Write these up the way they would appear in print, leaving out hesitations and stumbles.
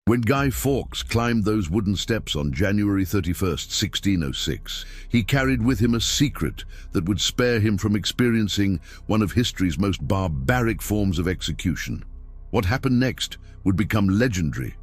When Guy Fawkes climbed those wooden steps on January 31st, 1606, he carried with him a secret that would spare him from experiencing one of history's most barbaric forms of execution. What happened next would become legendary,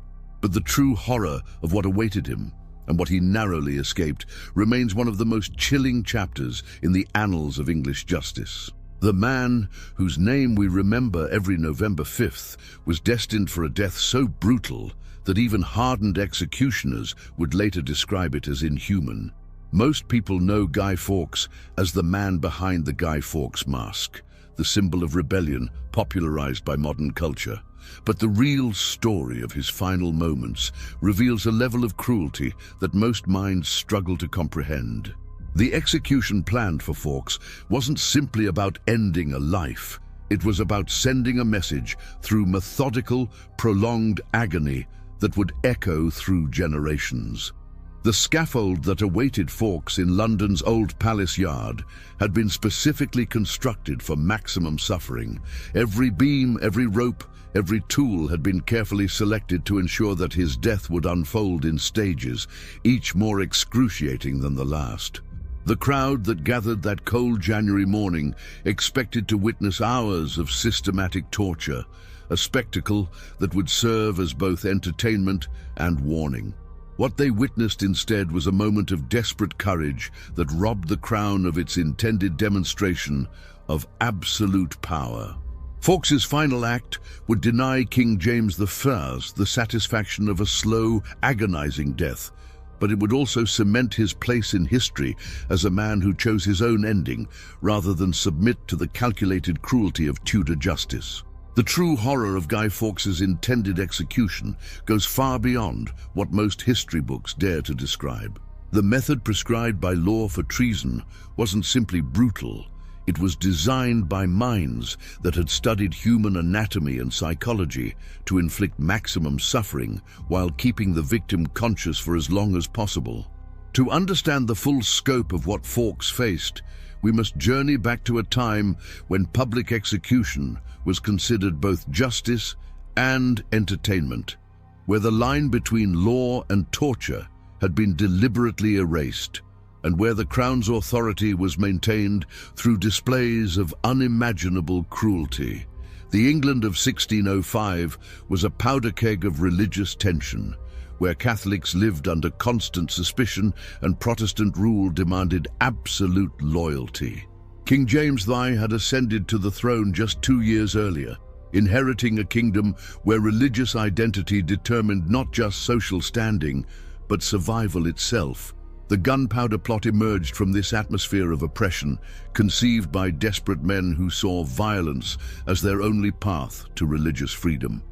but the true horror of what awaited him, and what he narrowly escaped, remains one of the most chilling chapters in the annals of English justice. The man whose name we remember every November 5th was destined for a death so brutal that even hardened executioners would later describe it as inhuman. Most people know Guy Fawkes as the man behind the Guy Fawkes mask, the symbol of rebellion popularized by modern culture. But the real story of his final moments reveals a level of cruelty that most minds struggle to comprehend. The execution planned for Fawkes wasn't simply about ending a life. It was about sending a message through methodical, prolonged agony that would echo through generations. The scaffold that awaited Fawkes in London's Old Palace Yard had been specifically constructed for maximum suffering. Every beam, every rope, every tool had been carefully selected to ensure that his death would unfold in stages, each more excruciating than the last. The crowd that gathered that cold January morning expected to witness hours of systematic torture, a spectacle that would serve as both entertainment and warning. What they witnessed instead was a moment of desperate courage that robbed the crown of its intended demonstration of absolute power. Fawkes's final act would deny King James I the satisfaction of a slow, agonizing death, but it would also cement his place in history as a man who chose his own ending rather than submit to the calculated cruelty of Tudor justice. The true horror of Guy Fawkes's intended execution goes far beyond what most history books dare to describe. The method prescribed by law for treason wasn't simply brutal. It was designed by minds that had studied human anatomy and psychology to inflict maximum suffering while keeping the victim conscious for as long as possible. To understand the full scope of what Fawkes faced, we must journey back to a time when public execution was considered both justice and entertainment, where the line between law and torture had been deliberately erased, and where the Crown's authority was maintained through displays of unimaginable cruelty. The England of 1605 was a powder keg of religious tension, where Catholics lived under constant suspicion and Protestant rule demanded absolute loyalty. King James I had ascended to the throne just 2 years earlier, inheriting a kingdom where religious identity determined not just social standing, but survival itself. The gunpowder plot emerged from this atmosphere of oppression, conceived by desperate men who saw violence as their only path to religious freedom.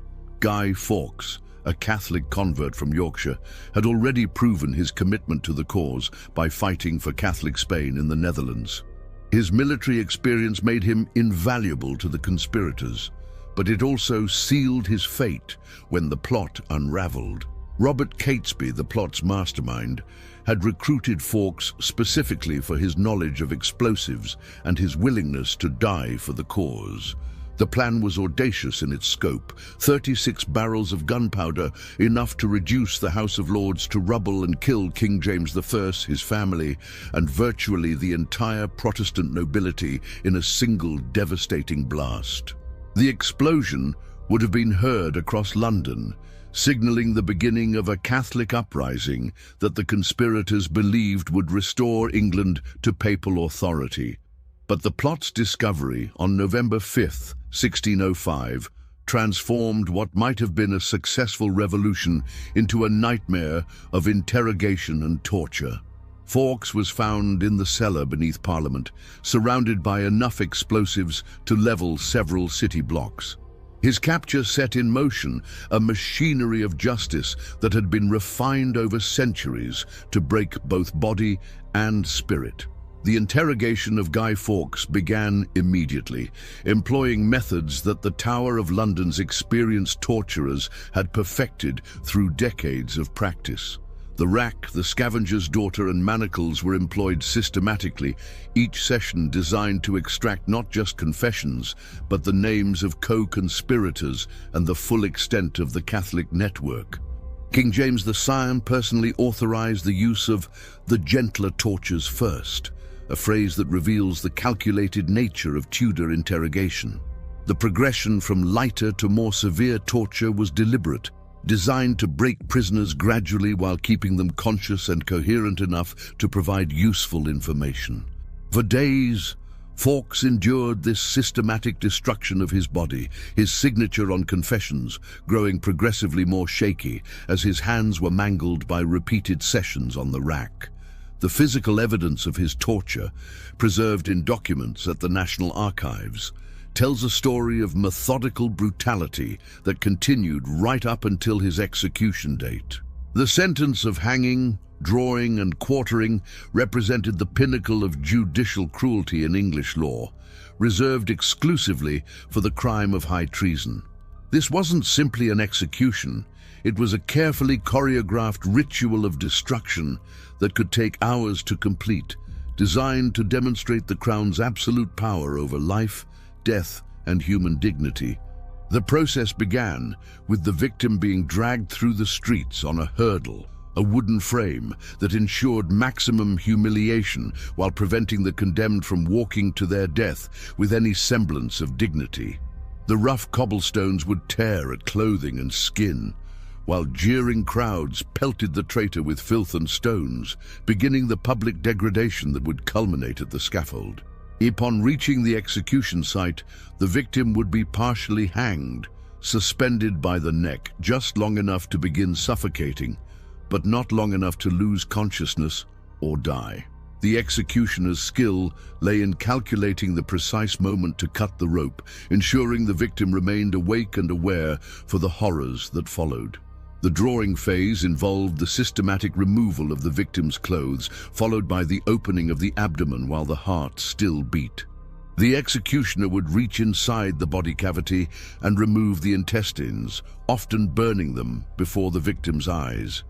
Guy Fawkes, a Catholic convert from Yorkshire, had already proven his commitment to the cause by fighting for Catholic Spain in the Netherlands. His military experience made him invaluable to the conspirators, but it also sealed his fate when the plot unraveled. Robert Catesby, the plot's mastermind, had recruited Fawkes specifically for his knowledge of explosives and his willingness to die for the cause. The plan was audacious in its scope: 36 barrels of gunpowder, enough to reduce the House of Lords to rubble and kill King James I, his family, and virtually the entire Protestant nobility in a single devastating blast. The explosion would have been heard across London, signaling the beginning of a Catholic uprising that the conspirators believed would restore England to papal authority. But the plot's discovery on November 5th, 1605, transformed what might have been a successful revolution into a nightmare of interrogation and torture. Fawkes was found in the cellar beneath Parliament, surrounded by enough explosives to level several city blocks. His capture set in motion a machinery of justice that had been refined over centuries to break both body and spirit. The interrogation of Guy Fawkes began immediately, employing methods that the Tower of London's experienced torturers had perfected through decades of practice. The rack, the scavenger's daughter, and manacles were employed systematically, each session designed to extract not just confessions, but the names of co-conspirators and the full extent of the Catholic network. King James the Scion personally authorized the use of the gentler tortures first, a phrase that reveals the calculated nature of Tudor interrogation. The progression from lighter to more severe torture was deliberate, designed to break prisoners gradually while keeping them conscious and coherent enough to provide useful information. For days, Fawkes endured this systematic destruction of his body, his signature on confessions growing progressively more shaky as his hands were mangled by repeated sessions on the rack. The physical evidence of his torture, preserved in documents at the National Archives, tells a story of methodical brutality that continued right up until his execution date. The sentence of hanging, drawing, and quartering represented the pinnacle of judicial cruelty in English law, reserved exclusively for the crime of high treason. This wasn't simply an execution, it was a carefully choreographed ritual of destruction that could take hours to complete, designed to demonstrate the Crown's absolute power over life, death, and human dignity. The process began with the victim being dragged through the streets on a hurdle, a wooden frame that ensured maximum humiliation while preventing the condemned from walking to their death with any semblance of dignity. The rough cobblestones would tear at clothing and skin, while jeering crowds pelted the traitor with filth and stones, beginning the public degradation that would culminate at the scaffold. Upon reaching the execution site, the victim would be partially hanged, suspended by the neck just long enough to begin suffocating, but not long enough to lose consciousness or die. The executioner's skill lay in calculating the precise moment to cut the rope, ensuring the victim remained awake and aware for the horrors that followed. The drawing phase involved the systematic removal of the victim's clothes, followed by the opening of the abdomen while the heart still beat. The executioner would reach inside the body cavity and remove the intestines, often burning them before the victim's eyes.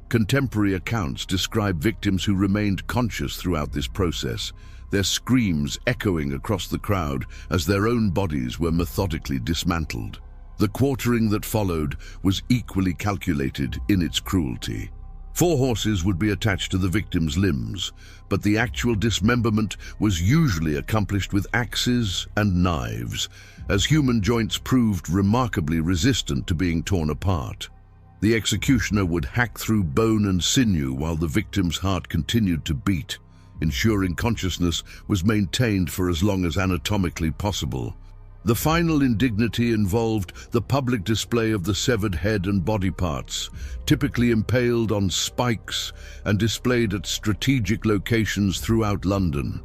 Contemporary accounts describe victims who remained conscious throughout this process, their screams echoing across the crowd as their own bodies were methodically dismantled. The quartering that followed was equally calculated in its cruelty. 4 horses would be attached to the victim's limbs, but the actual dismemberment was usually accomplished with axes and knives, as human joints proved remarkably resistant to being torn apart. The executioner would hack through bone and sinew while the victim's heart continued to beat, ensuring consciousness was maintained for as long as anatomically possible. The final indignity involved the public display of the severed head and body parts, typically impaled on spikes and displayed at strategic locations throughout London.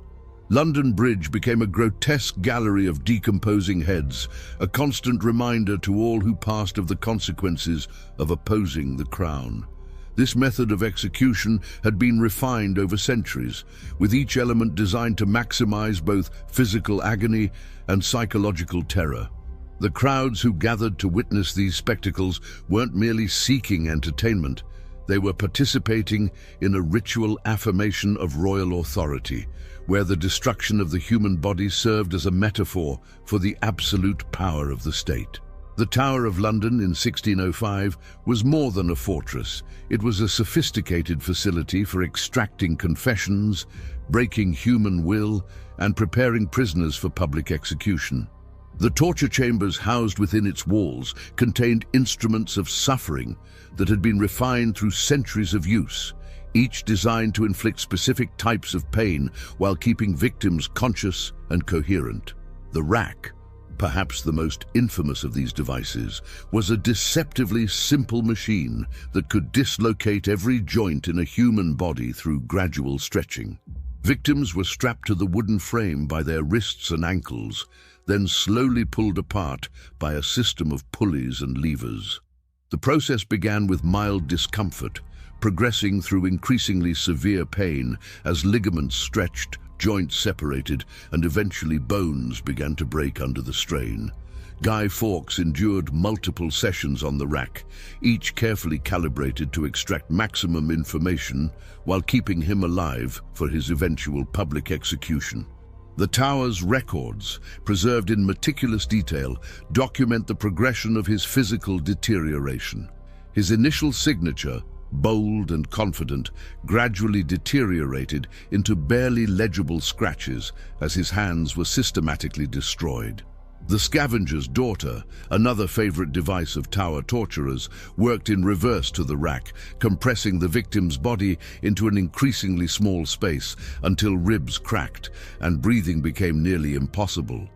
London Bridge became a grotesque gallery of decomposing heads, a constant reminder to all who passed of the consequences of opposing the crown. This method of execution had been refined over centuries, with each element designed to maximize both physical agony and psychological terror. The crowds who gathered to witness these spectacles weren't merely seeking entertainment, they were participating in a ritual affirmation of royal authority, where the destruction of the human body served as a metaphor for the absolute power of the state. The Tower of London in 1605 was more than a fortress. It was a sophisticated facility for extracting confessions, breaking human will, and preparing prisoners for public execution. The torture chambers housed within its walls contained instruments of suffering that had been refined through centuries of use, each designed to inflict specific types of pain while keeping victims conscious and coherent. The rack, perhaps the most infamous of these devices, was a deceptively simple machine that could dislocate every joint in a human body through gradual stretching. Victims were strapped to the wooden frame by their wrists and ankles, then slowly pulled apart by a system of pulleys and levers. The process began with mild discomfort, progressing through increasingly severe pain as ligaments stretched, joints separated, and eventually bones began to break under the strain. Guy Fawkes endured multiple sessions on the rack, each carefully calibrated to extract maximum information while keeping him alive for his eventual public execution. The Tower's records, preserved in meticulous detail, document the progression of his physical deterioration. His initial signature, bold and confident, gradually deteriorated into barely legible scratches as his hands were systematically destroyed. The scavenger's daughter, another favorite device of tower torturers, worked in reverse to the rack, compressing the victim's body into an increasingly small space until ribs cracked and breathing became nearly impossible.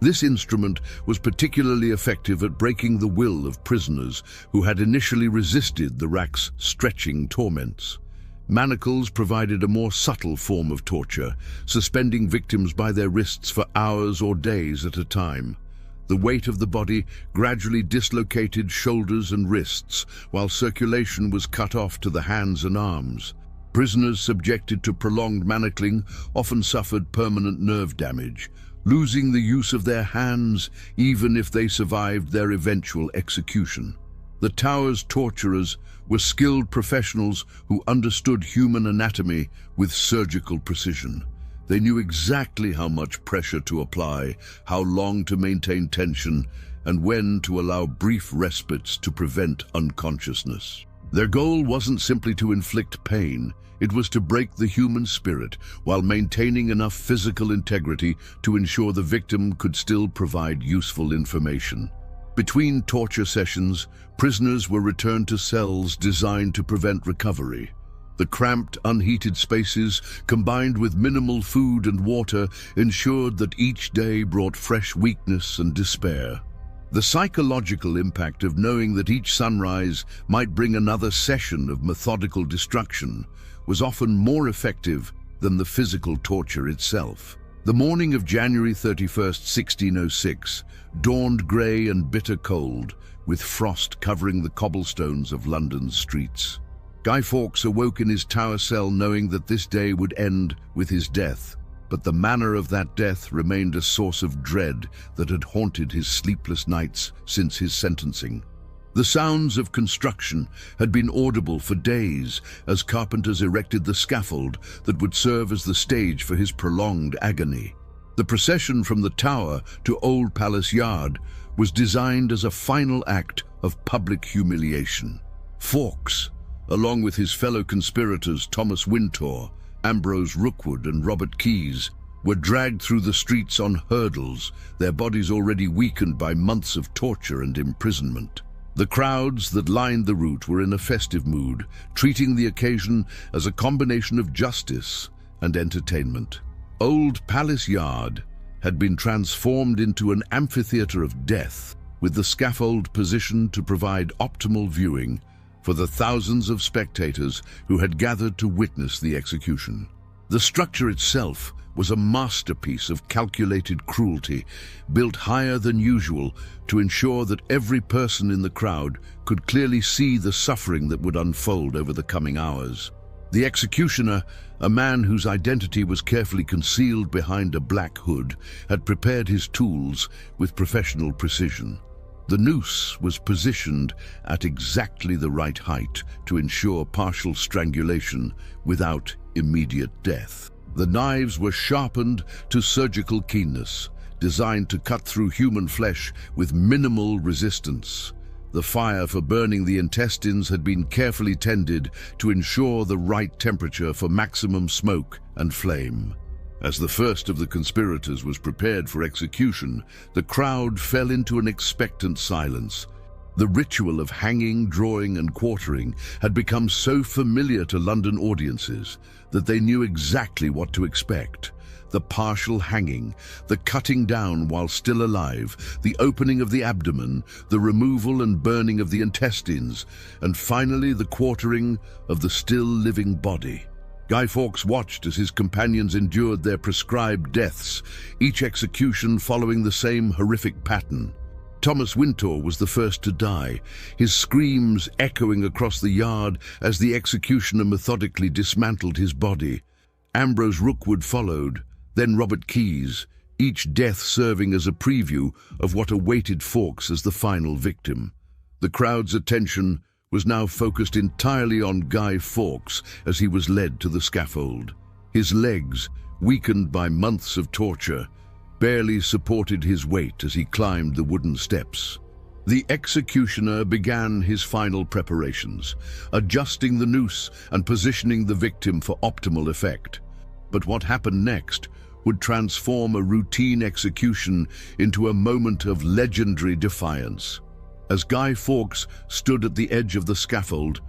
This instrument was particularly effective at breaking the will of prisoners who had initially resisted the rack's stretching torments. Manacles provided a more subtle form of torture, suspending victims by their wrists for hours or days at a time. The weight of the body gradually dislocated shoulders and wrists, while circulation was cut off to the hands and arms. Prisoners subjected to prolonged manacling often suffered permanent nerve damage, losing the use of their hands even if they survived their eventual execution. The tower's torturers were skilled professionals who understood human anatomy with surgical precision. They knew exactly how much pressure to apply, how long to maintain tension, and when to allow brief respites to prevent unconsciousness. Their goal wasn't simply to inflict pain, it was to break the human spirit while maintaining enough physical integrity to ensure the victim could still provide useful information. Between torture sessions, prisoners were returned to cells designed to prevent recovery. The cramped, unheated spaces, combined with minimal food and water, ensured that each day brought fresh weakness and despair. The psychological impact of knowing that each sunrise might bring another session of methodical destruction was often more effective than the physical torture itself. The morning of January 31st, 1606, dawned grey and bitter cold, with frost covering the cobblestones of London's streets. Guy Fawkes awoke in his tower cell knowing that this day would end with his death, but the manner of that death remained a source of dread that had haunted his sleepless nights since his sentencing. The sounds of construction had been audible for days as carpenters erected the scaffold that would serve as the stage for his prolonged agony. The procession from the tower to Old Palace Yard was designed as a final act of public humiliation. Fawkes, along with his fellow conspirators Thomas Wintour, Ambrose Rookwood and Robert Keyes, were dragged through the streets on hurdles, their bodies already weakened by months of torture and imprisonment. The crowds that lined the route were in a festive mood, treating the occasion as a combination of justice and entertainment. Old Palace Yard had been transformed into an amphitheater of death, with the scaffold positioned to provide optimal viewing for the thousands of spectators who had gathered to witness the execution. The structure itself was a masterpiece of calculated cruelty, built higher than usual to ensure that every person in the crowd could clearly see the suffering that would unfold over the coming hours. The executioner, a man whose identity was carefully concealed behind a black hood, had prepared his tools with professional precision. The noose was positioned at exactly the right height to ensure partial strangulation without immediate death. The knives were sharpened to surgical keenness, designed to cut through human flesh with minimal resistance. The fire for burning the intestines had been carefully tended to ensure the right temperature for maximum smoke and flame. As the first of the conspirators was prepared for execution, the crowd fell into an expectant silence. The ritual of hanging, drawing, and quartering had become so familiar to London audiences that they knew exactly what to expect. The partial hanging, the cutting down while still alive, the opening of the abdomen, the removal and burning of the intestines, and finally the quartering of the still living body. Guy Fawkes watched as his companions endured their prescribed deaths, each execution following the same horrific pattern. Thomas Wintour was the first to die, his screams echoing across the yard as the executioner methodically dismantled his body. Ambrose Rookwood followed, then Robert Keyes, each death serving as a preview of what awaited Fawkes as the final victim. The crowd's attention was now focused entirely on Guy Fawkes as he was led to the scaffold. His legs, weakened by months of torture, barely supported his weight as he climbed the wooden steps. The executioner began his final preparations, adjusting the noose and positioning the victim for optimal effect. But what happened next would transform a routine execution into a moment of legendary defiance. As Guy Fawkes stood at the edge of the scaffold,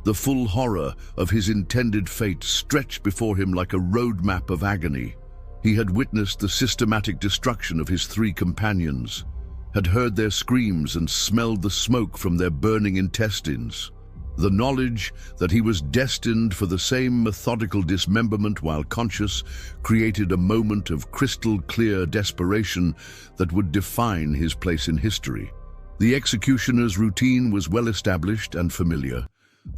the full horror of his intended fate stretched before him like a roadmap of agony. He had witnessed the systematic destruction of his three companions, had heard their screams and smelled the smoke from their burning intestines. The knowledge that he was destined for the same methodical dismemberment while conscious created a moment of crystal-clear desperation that would define his place in history. The executioner's routine was well established and familiar.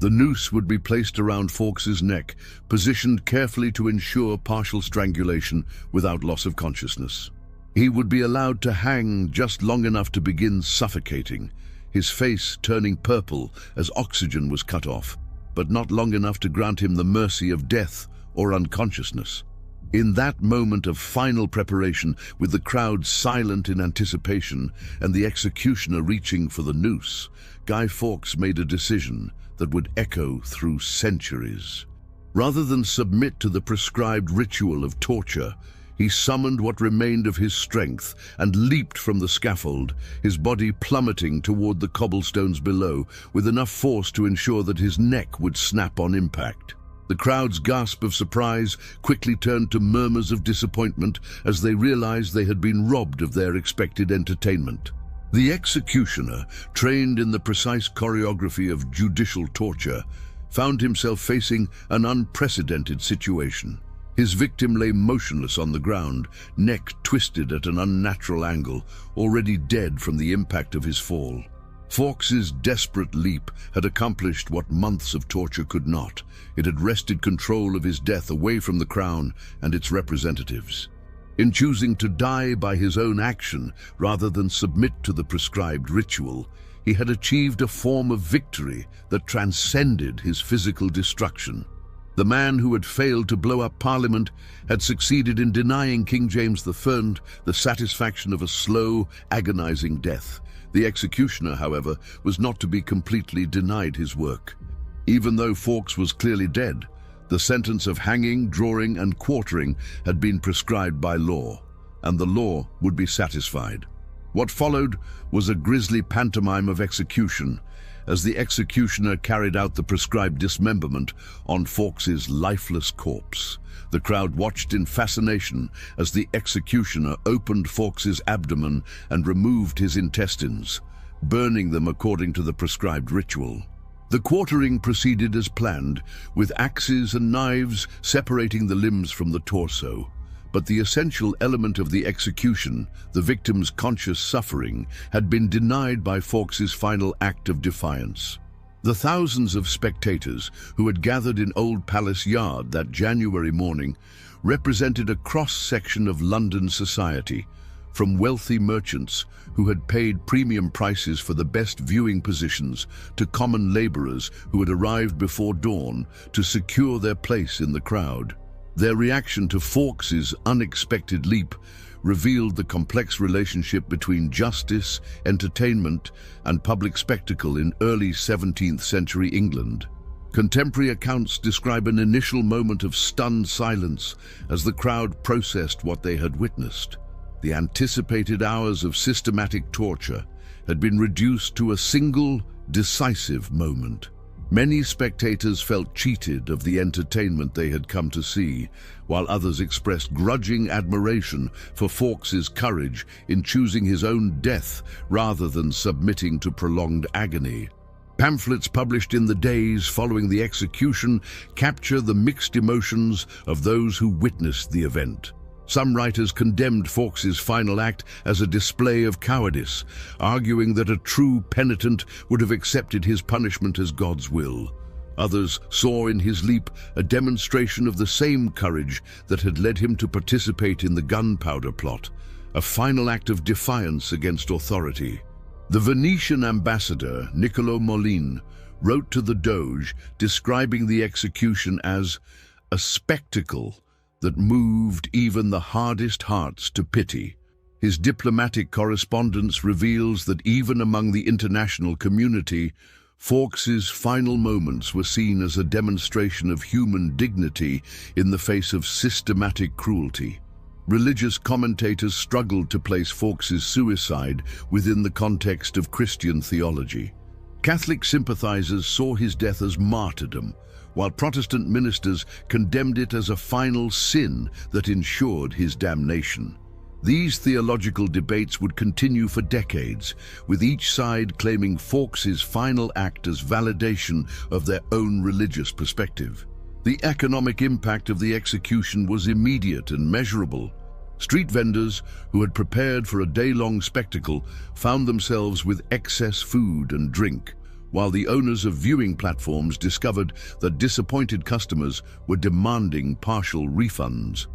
The noose would be placed around Fawkes's neck, positioned carefully to ensure partial strangulation without loss of consciousness. He would be allowed to hang just long enough to begin suffocating, his face turning purple as oxygen was cut off, but not long enough to grant him the mercy of death or unconsciousness. In that moment of final preparation, with the crowd silent in anticipation and the executioner reaching for the noose, Guy Fawkes made a decision that would echo through centuries. Rather than submit to the prescribed ritual of torture, he summoned what remained of his strength and leaped from the scaffold, his body plummeting toward the cobblestones below, with enough force to ensure that his neck would snap on impact. The crowd's gasp of surprise quickly turned to murmurs of disappointment as they realized they had been robbed of their expected entertainment. The executioner, trained in the precise choreography of judicial torture, found himself facing an unprecedented situation. His victim lay motionless on the ground, neck twisted at an unnatural angle, already dead from the impact of his fall. Fawkes's desperate leap had accomplished what months of torture could not. It had wrested control of his death away from the crown and its representatives. In choosing to die by his own action rather than submit to the prescribed ritual, he had achieved a form of victory that transcended his physical destruction. The man who had failed to blow up Parliament had succeeded in denying King James I the satisfaction of a slow, agonizing death. The executioner, however, was not to be completely denied his work. Even though Fawkes was clearly dead, the sentence of hanging, drawing, and quartering had been prescribed by law, and the law would be satisfied. What followed was a grisly pantomime of execution, as the executioner carried out the prescribed dismemberment on Fawkes's lifeless corpse. The crowd watched in fascination as the executioner opened Fawkes's abdomen and removed his intestines, burning them according to the prescribed ritual. The quartering proceeded as planned, with axes and knives separating the limbs from the torso. But the essential element of the execution, the victim's conscious suffering, had been denied by Fawkes's final act of defiance. The thousands of spectators who had gathered in Old Palace Yard that January morning represented a cross-section of London society, from wealthy merchants who had paid premium prices for the best viewing positions to common laborers who had arrived before dawn to secure their place in the crowd. Their reaction to Fawkes's unexpected leap revealed the complex relationship between justice, entertainment, and public spectacle in early 17th century England. Contemporary accounts describe an initial moment of stunned silence as the crowd processed what they had witnessed. The anticipated hours of systematic torture had been reduced to a single, decisive moment. Many spectators felt cheated of the entertainment they had come to see, while others expressed grudging admiration for Fawkes's courage in choosing his own death rather than submitting to prolonged agony. Pamphlets published in the days following the execution capture the mixed emotions of those who witnessed the event. Some writers condemned Fawkes's final act as a display of cowardice, arguing that a true penitent would have accepted his punishment as God's will. Others saw in his leap a demonstration of the same courage that had led him to participate in the gunpowder plot, a final act of defiance against authority. The Venetian ambassador, Niccolo Molin, wrote to the Doge describing the execution as a spectacle that moved even the hardest hearts to pity. His diplomatic correspondence reveals that even among the international community, Fawkes's final moments were seen as a demonstration of human dignity in the face of systematic cruelty. Religious commentators struggled to place Fawkes's suicide within the context of Christian theology. Catholic sympathizers saw his death as martyrdom, while Protestant ministers condemned it as a final sin that ensured his damnation. These theological debates would continue for decades, with each side claiming Fawkes's final act as validation of their own religious perspective. The economic impact of the execution was immediate and measurable. Street vendors, who had prepared for a day-long spectacle, found themselves with excess food and drink, while the owners of viewing platforms discovered that disappointed customers were demanding partial refunds.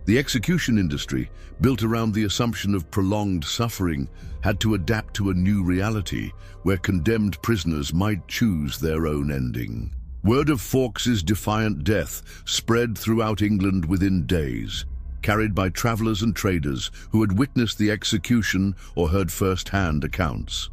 The execution industry, built around the assumption of prolonged suffering, had to adapt to a new reality where condemned prisoners might choose their own ending. Word of Fawkes's defiant death spread throughout England within days, carried by travelers and traders who had witnessed the execution or heard first-hand accounts.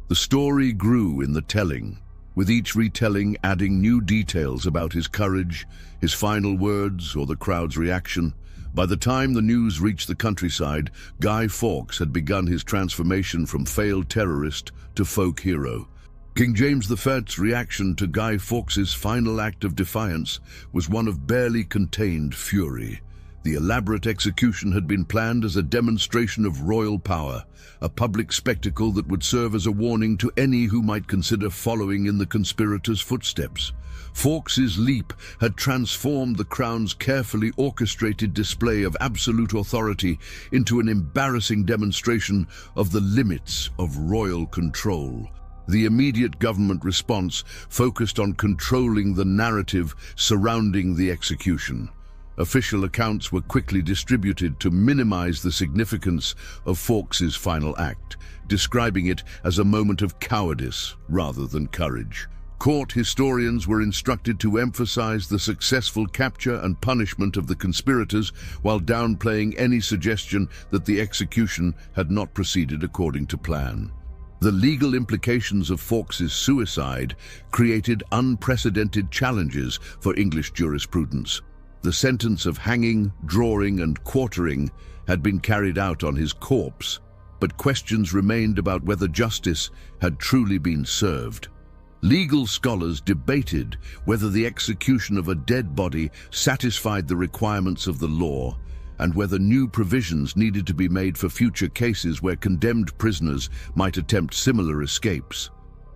The story grew in the telling, with each retelling adding new details about his courage, his final words, or the crowd's reaction. By the time the news reached the countryside, Guy Fawkes had begun his transformation from failed terrorist to folk hero. King James I's reaction to Guy Fawkes's final act of defiance was one of barely contained fury. The elaborate execution had been planned as a demonstration of royal power, a public spectacle that would serve as a warning to any who might consider following in the conspirators' footsteps. Fawkes's leap had transformed the Crown's carefully orchestrated display of absolute authority into an embarrassing demonstration of the limits of royal control. The immediate government response focused on controlling the narrative surrounding the execution. Official accounts were quickly distributed to minimize the significance of Fawkes's final act, describing it as a moment of cowardice rather than courage. Court historians were instructed to emphasize the successful capture and punishment of the conspirators while downplaying any suggestion that the execution had not proceeded according to plan. The legal implications of Fawkes's suicide created unprecedented challenges for English jurisprudence. The sentence of hanging, drawing, and quartering had been carried out on his corpse, but questions remained about whether justice had truly been served. Legal scholars debated whether the execution of a dead body satisfied the requirements of the law, and whether new provisions needed to be made for future cases where condemned prisoners might attempt similar escapes.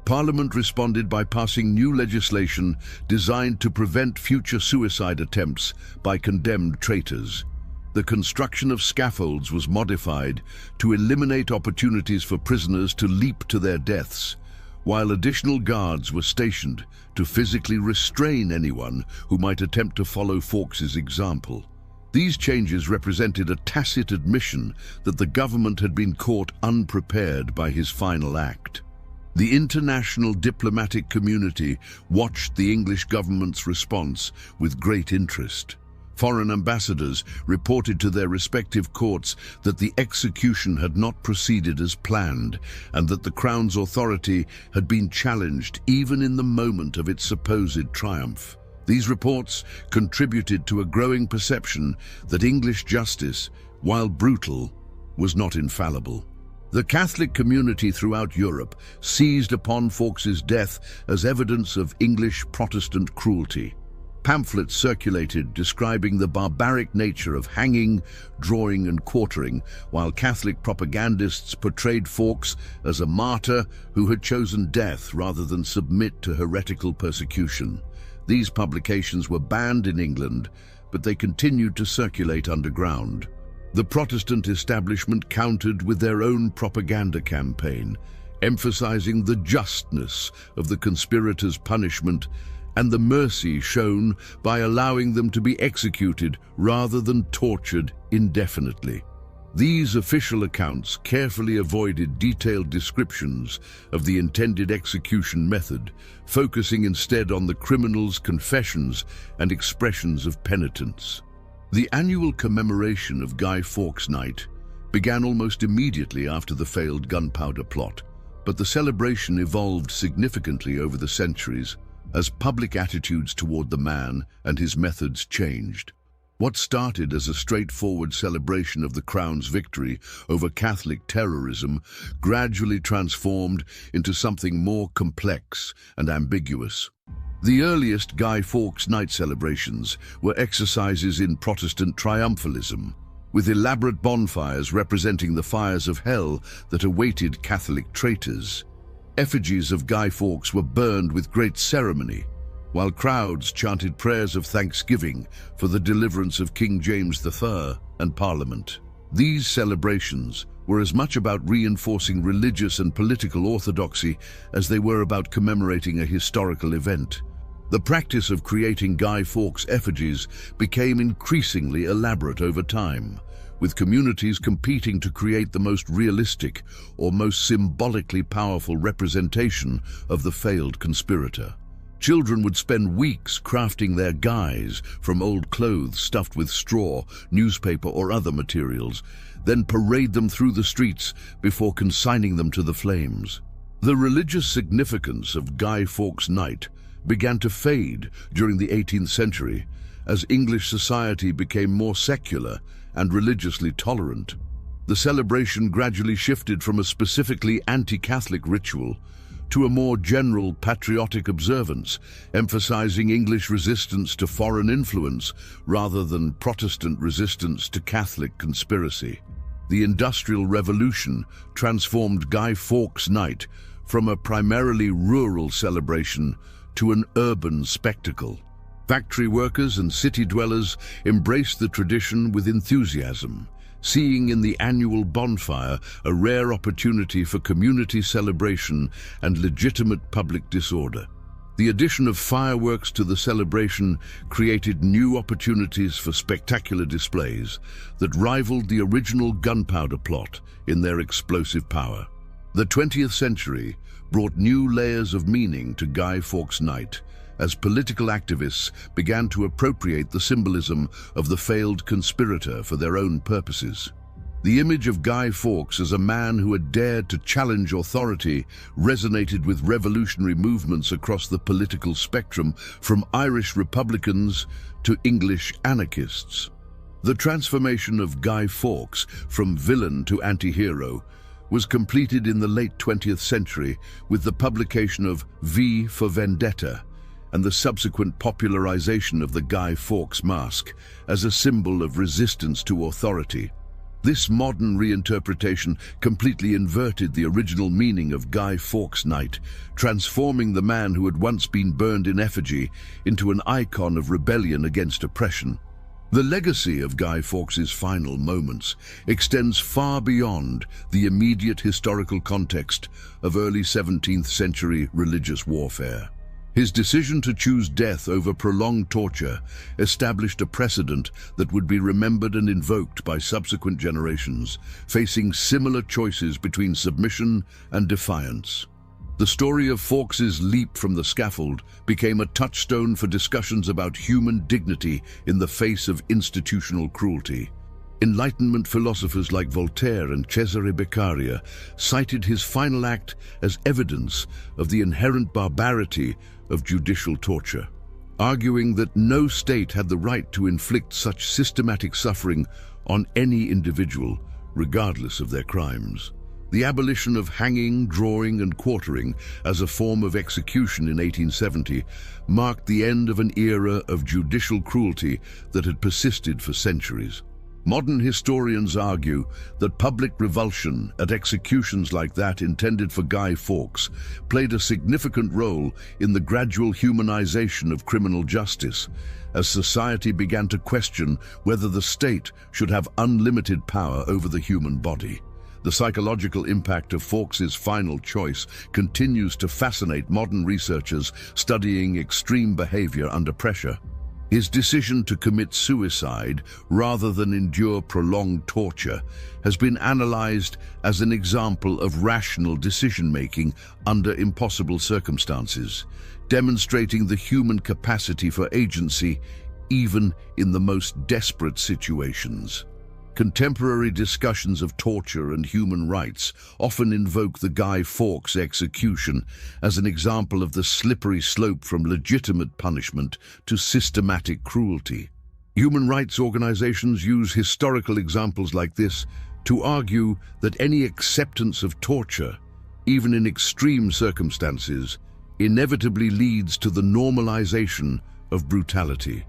Parliament responded by passing new legislation designed to prevent future suicide attempts by condemned traitors. The construction of scaffolds was modified to eliminate opportunities for prisoners to leap to their deaths, while additional guards were stationed to physically restrain anyone who might attempt to follow Fawkes's example. These changes represented a tacit admission that the government had been caught unprepared by his final act. The international diplomatic community watched the English government's response with great interest. Foreign ambassadors reported to their respective courts that the execution had not proceeded as planned and that the Crown's authority had been challenged even in the moment of its supposed triumph. These reports contributed to a growing perception that English justice, while brutal, was not infallible. The Catholic community throughout Europe seized upon Fawkes's death as evidence of English Protestant cruelty. Pamphlets circulated describing the barbaric nature of hanging, drawing, and quartering, while Catholic propagandists portrayed Fawkes as a martyr who had chosen death rather than submit to heretical persecution. These publications were banned in England, but they continued to circulate underground. The Protestant establishment countered with their own propaganda campaign, emphasizing the justness of the conspirators' punishment and the mercy shown by allowing them to be executed rather than tortured indefinitely. These official accounts carefully avoided detailed descriptions of the intended execution method, focusing instead on the criminal's confessions and expressions of penitence. The annual commemoration of Guy Fawkes Night, began almost immediately after the failed gunpowder plot, but the celebration evolved significantly over the centuries as public attitudes toward the man and his methods changed. What started as a straightforward celebration of the Crown's victory over Catholic terrorism gradually transformed into something more complex and ambiguous. The earliest Guy Fawkes night celebrations were exercises in Protestant triumphalism, with elaborate bonfires representing the fires of hell that awaited Catholic traitors. Effigies of Guy Fawkes were burned with great ceremony, while crowds chanted prayers of thanksgiving for the deliverance of King James III and Parliament. These celebrations were as much about reinforcing religious and political orthodoxy as they were about commemorating a historical event. The practice of creating Guy Fawkes effigies became increasingly elaborate over time, with communities competing to create the most realistic or most symbolically powerful representation of the failed conspirator. Children would spend weeks crafting their guys from old clothes stuffed with straw, newspaper, or other materials, then parade them through the streets before consigning them to the flames. The religious significance of Guy Fawkes Night began to fade during the 18th century as English society became more secular and religiously tolerant. The celebration gradually shifted from a specifically anti-Catholic ritual to a more general patriotic observance, emphasizing English resistance to foreign influence rather than Protestant resistance to Catholic conspiracy. The Industrial Revolution transformed Guy Fawkes Night from a primarily rural celebration to an urban spectacle. Factory workers and city dwellers embraced the tradition with enthusiasm, seeing in the annual bonfire a rare opportunity for community celebration and legitimate public disorder. The addition of fireworks to the celebration created new opportunities for spectacular displays that rivaled the original gunpowder plot in their explosive power. The 20th century brought new layers of meaning to Guy Fawkes Night as political activists began to appropriate the symbolism of the failed conspirator for their own purposes. The image of Guy Fawkes as a man who had dared to challenge authority resonated with revolutionary movements across the political spectrum, from Irish Republicans to English anarchists. The transformation of Guy Fawkes from villain to anti-hero was completed in the late 20th century with the publication of V for Vendetta and the subsequent popularization of the Guy Fawkes mask as a symbol of resistance to authority. This modern reinterpretation completely inverted the original meaning of Guy Fawkes Night, transforming the man who had once been burned in effigy into an icon of rebellion against oppression. The legacy of Guy Fawkes's final moments extends far beyond the immediate historical context of early 17th century religious warfare. His decision to choose death over prolonged torture established a precedent that would be remembered and invoked by subsequent generations, facing similar choices between submission and defiance. The story of Fawkes's leap from the scaffold became a touchstone for discussions about human dignity in the face of institutional cruelty. Enlightenment philosophers like Voltaire and Cesare Beccaria cited his final act as evidence of the inherent barbarity of judicial torture, arguing that no state had the right to inflict such systematic suffering on any individual, regardless of their crimes. The abolition of hanging, drawing, and quartering as a form of execution in 1870 marked the end of an era of judicial cruelty that had persisted for centuries. Modern historians argue that public revulsion at executions like that intended for Guy Fawkes played a significant role in the gradual humanization of criminal justice, as society began to question whether the state should have unlimited power over the human body. The psychological impact of Fawkes's final choice continues to fascinate modern researchers studying extreme behavior under pressure. His decision to commit suicide rather than endure prolonged torture has been analyzed as an example of rational decision-making under impossible circumstances, demonstrating the human capacity for agency even in the most desperate situations. Contemporary discussions of torture and human rights often invoke the Guy Fawkes execution as an example of the slippery slope from legitimate punishment to systematic cruelty. Human rights organizations use historical examples like this to argue that any acceptance of torture, even in extreme circumstances, inevitably leads to the normalization of brutality.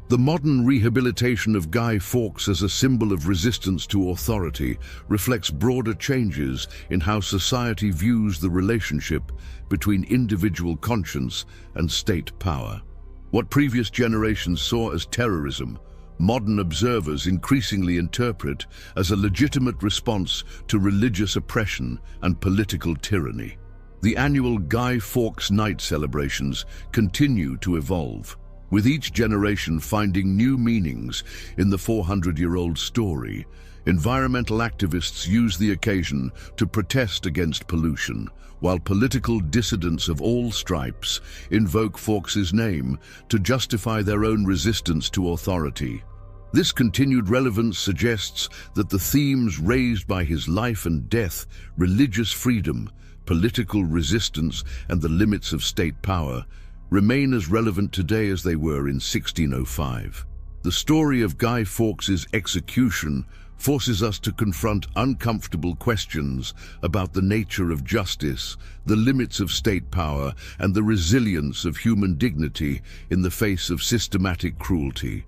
The modern rehabilitation of Guy Fawkes as a symbol of resistance to authority reflects broader changes in how society views the relationship between individual conscience and state power. What previous generations saw as terrorism, modern observers increasingly interpret as a legitimate response to religious oppression and political tyranny. The annual Guy Fawkes Night celebrations continue to evolve, with each generation finding new meanings in the 400-year-old story. Environmental activists use the occasion to protest against pollution, while political dissidents of all stripes invoke Fawkes's name to justify their own resistance to authority. This continued relevance suggests that the themes raised by his life and death, religious freedom, political resistance, and the limits of state power, remain as relevant today as they were in 1605. The story of Guy Fawkes's execution forces us to confront uncomfortable questions about the nature of justice, the limits of state power, and the resilience of human dignity in the face of systematic cruelty.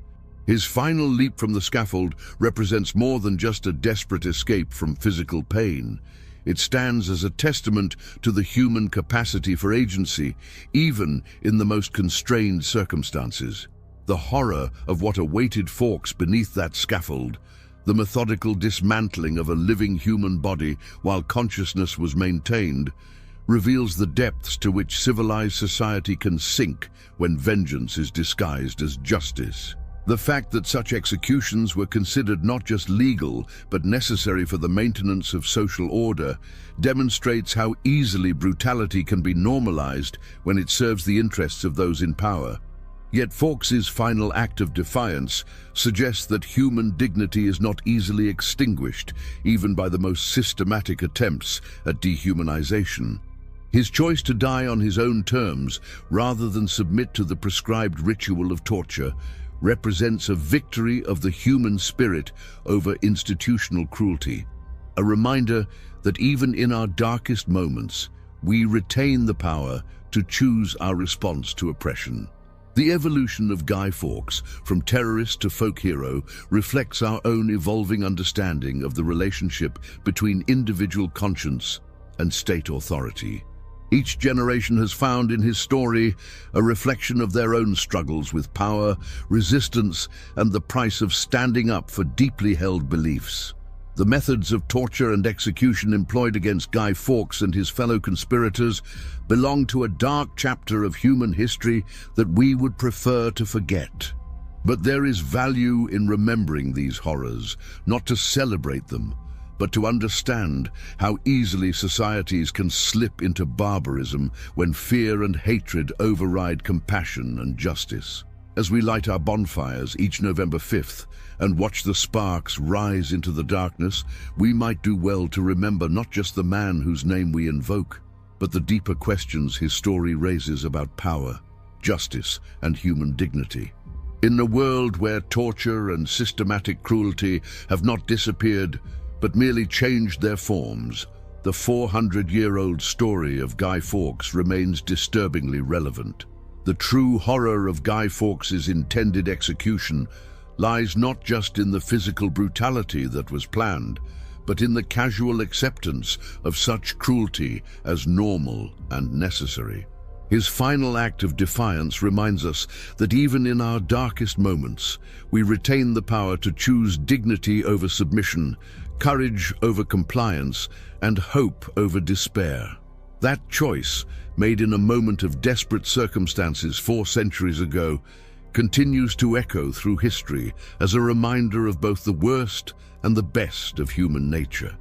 His final leap from the scaffold represents more than just a desperate escape from physical pain. It stands as a testament to the human capacity for agency, even in the most constrained circumstances. The horror of what awaited Fawkes beneath that scaffold, the methodical dismantling of a living human body while consciousness was maintained, reveals the depths to which civilized society can sink when vengeance is disguised as justice. The fact that such executions were considered not just legal but necessary for the maintenance of social order demonstrates how easily brutality can be normalized when it serves the interests of those in power. Yet Fawkes's final act of defiance suggests that human dignity is not easily extinguished, even by the most systematic attempts at dehumanization. His choice to die on his own terms, rather than submit to the prescribed ritual of torture, represents a victory of the human spirit over institutional cruelty, a reminder that even in our darkest moments, we retain the power to choose our response to oppression. The evolution of Guy Fawkes, from terrorist to folk hero, reflects our own evolving understanding of the relationship between individual conscience and state authority. Each generation has found in his story a reflection of their own struggles with power, resistance, and the price of standing up for deeply held beliefs. The methods of torture and execution employed against Guy Fawkes and his fellow conspirators belong to a dark chapter of human history that we would prefer to forget. But there is value in remembering these horrors, not to celebrate them, but to understand how easily societies can slip into barbarism when fear and hatred override compassion and justice. As we light our bonfires each November 5th and watch the sparks rise into the darkness, we might do well to remember not just the man whose name we invoke, but the deeper questions his story raises about power, justice, and human dignity. In a world where torture and systematic cruelty have not disappeared, but merely changed their forms, the 400-year-old story of Guy Fawkes remains disturbingly relevant. The true horror of Guy Fawkes's intended execution lies not just in the physical brutality that was planned, but in the casual acceptance of such cruelty as normal and necessary. His final act of defiance reminds us that even in our darkest moments, we retain the power to choose dignity over submission, courage over compliance, and hope over despair. That choice, made in a moment of desperate circumstances 4 centuries ago, continues to echo through history as a reminder of both the worst and the best of human nature.